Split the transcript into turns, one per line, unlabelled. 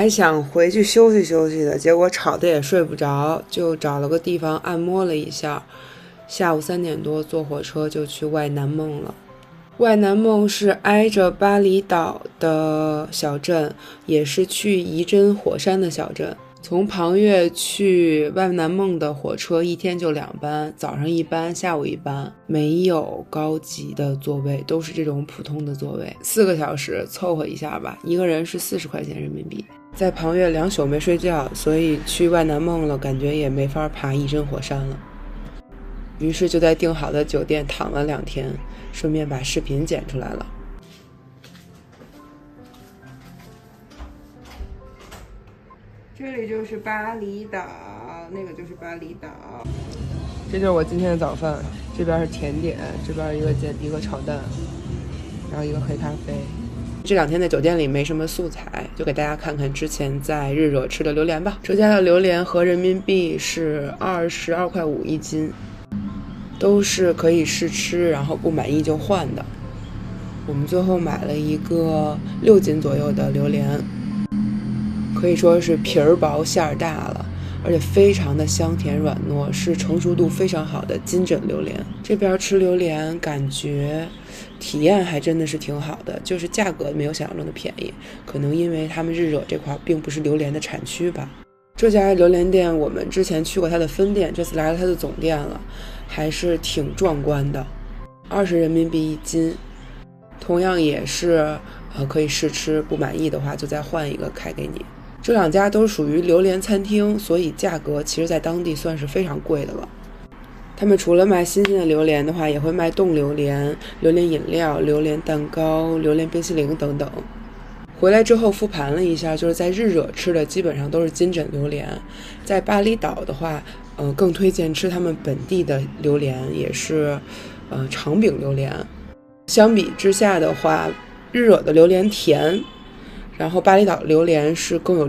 来想回去休息休息的，结果吵得也睡不着，就找了个地方按摩了一下。下午3点多坐火车就去外南梦了。外南梦是挨着巴厘岛的小镇，也是去仪真火山的小镇。从庞岳去外南梦的火车一天就2班，早上1班，下午1班，没有高级的座位，都是这种普通的座位。4个小时凑合一下吧，一个人是40块钱人民币。在庞岳2宿没睡觉，所以去外南梦了，感觉也没法爬仪真火山了。于是就在订好的酒店躺了2天，顺便把视频剪出来了。这里就是巴厘岛，那个就是巴厘岛。这就是我今天的早饭，这边是甜点，这边一个炒蛋，然后一个黑咖啡。这2天在酒店里没什么素材，就给大家看看之前在日惹吃的榴莲吧。这家的榴莲合人民币是22.5块一斤，都是可以试吃，然后不满意就换的。我们最后买了一个6斤左右的榴莲，可以说是皮儿薄馅儿大了，而且非常的香甜软糯，是成熟度非常好的金枕榴莲。这边吃榴莲感觉体验还真的是挺好的，就是价格没有想象中的便宜，可能因为他们日惹这块并不是榴莲的产区吧。这家榴莲店我们之前去过它的分店，这次来了它的总店了，还是挺壮观的。20人民币1斤，同样也是可以试吃，不满意的话就再换一个开给你。这2家都属于榴莲餐厅，所以价格其实在当地算是非常贵的了。他们除了卖新鲜的榴莲的话，也会卖冻榴莲、榴莲饮料、榴莲蛋糕、榴莲冰淇淋等等。回来之后复盘了一下，就是在日惹吃的基本上都是金枕榴莲，在巴厘岛的话，更推荐吃他们本地的榴莲，也是长柄榴莲。相比之下的话，日惹的榴莲甜，然后巴厘岛榴莲是更有